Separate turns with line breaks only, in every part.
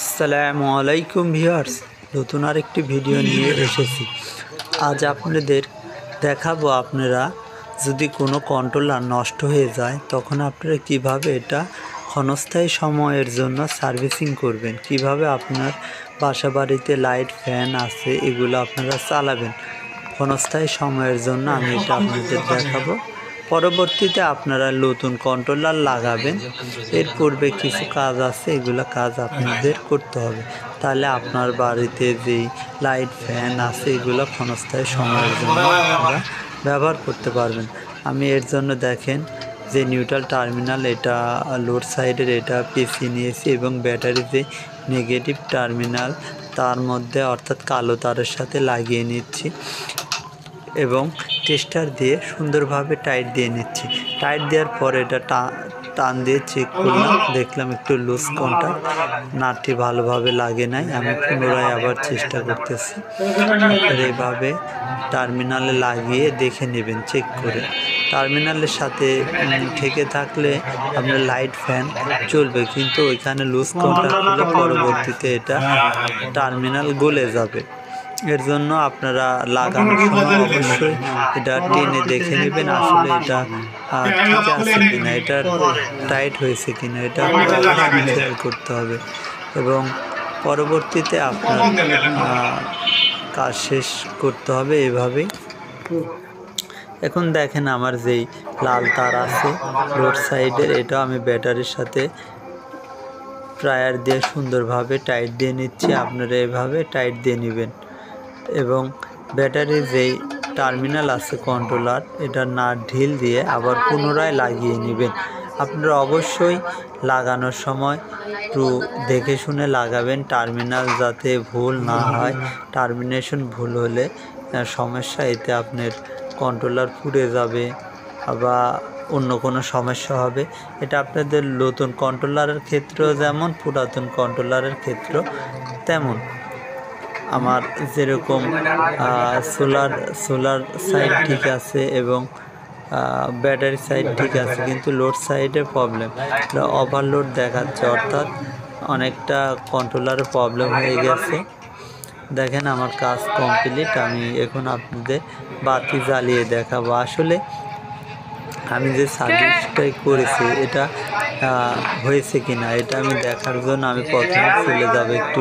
আসসালামু আলাইকুম ভিউয়ার্স, নতুন আরেকটি ভিডিও নিয়ে এসেছি। আজ আপনাদের দেখাবো আপনারা যদি কোনো কন্ট্রোলার নষ্ট হয়ে যায় তখন আপনারা কিভাবে এটা ক্ষণস্থায়ী সময়ের জন্য সার্ভিসিং করবেন, কিভাবে আপনার বাসা বাড়িতে লাইট ফ্যান আছে এগুলো আপনারা চালাবেন ক্ষণস্থায়ী সময়ের জন্য। আমি এটা আপনাদের দেখাবো। পরবর্তীতে আপনারা নতুন কন্ট্রোলার লাগাবেন। এর পূর্বে কিছু কাজ আছে, এগুলো কাজ আপনাদের করতে হবে, তাহলে আপনার বাড়িতে যেই লাইট ফ্যান আছে এগুলো ক্ষণস্থায়ী সময়ের জন্য আপনারা ব্যবহার করতে পারবেন। আমি এর জন্য দেখেন যে নিউট্রাল টার্মিনাল, এটা লোড সাইডের এটা পিছিয়ে নিয়েছি এবং ব্যাটারি যে নেগেটিভ টার্মিনাল তার মধ্যে অর্থাৎ কালো তারের সাথে লাগিয়ে নিচ্ছি এবং টেস্টার দিয়ে সুন্দরভাবে টাইট দিয়ে নিচ্ছি। টাইট দেওয়ার পর এটা টান দিয়ে চেক করলাম, দেখলাম একটু লুজ কন্টাক্ট, নাটটি ভালোভাবে লাগে নাই। আমি পুনরায় আবার চেষ্টা করতেছি। এইভাবে টার্মিনালে লাগিয়ে দেখে নেবেন চেক করে। টার্মিনালের সাথে ঠেকে থাকলে আপনার লাইট ফ্যান চলবে, কিন্তু ওইখানে লুজ কন্টাক্ট হলে পরবর্তীতে এটা টার্মিনাল গলে যাবে। এর জন্য আপনারা লাগানোর সময় অবশ্যই এটা টেনে দেখে নেবেন আসলে এটা ঠিক আছে কিনা, এটা টাইট হয়েছে কিনা, এটা খেয়াল করতে হবে এবং পরবর্তীতে আপনার কাজ শেষ করতে হবে এভাবেই। এখন দেখেন আমার যেই লাল তার আছে রোড সাইডের, এটা আমি ব্যাটারির সাথে প্রায়ার দিয়ে সুন্দরভাবে টাইট দিয়ে নিচ্ছি। আপনারা এভাবে টাইট দিয়ে নেবেন এবং ব্যাটারির যেই টার্মিনাল আছে কন্ট্রোলার, এটা নাট ঢিল দিয়ে আবার পুনরায় লাগিয়ে নেবেন। আপনারা অবশ্যই লাগানোর সময় একটু দেখে শুনে লাগাবেন, টার্মিনাল যাতে ভুল না হয়। টার্মিনেশন ভুল হলে সমস্যা, এতে আপনার কন্ট্রোলার পুড়ে যাবে বা অন্য কোনো সমস্যা হবে। এটা আপনাদের নতুন কন্ট্রোলারের ক্ষেত্রেও যেমন, পুরাতন কন্ট্রোলারের ক্ষেত্রেও তেমন। আমার যেরকম সোলার সাইড ঠিক আছে এবং ব্যাটারি সাইড ঠিক আছে, কিন্তু লোড সাইডে প্রবলেম, ওভারলোড দেখাচ্ছে, অর্থাৎ অনেকটা কন্ট্রোলারের প্রবলেম হয়ে গেছে। দেখেন আমার কাজ কমপ্লিট। আমি এখন আপনাদের বাতি জ্বালিয়ে দেখাবো আসলে আমি যে সার্ভিসটাই করেছি এটা হয়েছে কিনা, এটা আমি দেখার জন্য আমি প্রথমে চলে যাব একটু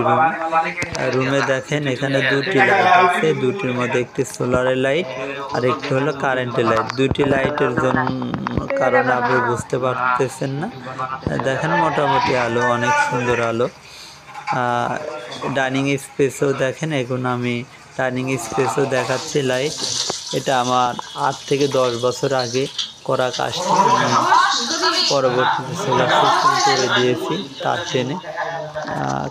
রুমে। দেখেন এখানে দুটি লাইট আছে, দুটির মধ্যে একটি সোলারের লাইট আর একটি হলো কারেন্টের লাইট। দুটি লাইটের জন্য কারণে আপনি বুঝতে পারতেছেন না। দেখেন মোটামুটি আলো, অনেক সুন্দর আলো। ডাইনিং স্পেসও দেখেন, এখন আমি ডাইনিং স্পেসও দেখাচ্ছি লাইট। এটা আমার 8 থেকে 10 বছর আগে করা কাজটি আমি পরবর্তীতে সোলার সিস্টেম করে দিয়েছি তার টেনে।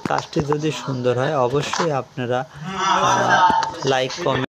কাজটি যদি সুন্দর হয় অবশ্যই আপনারা লাইক কমেন্ট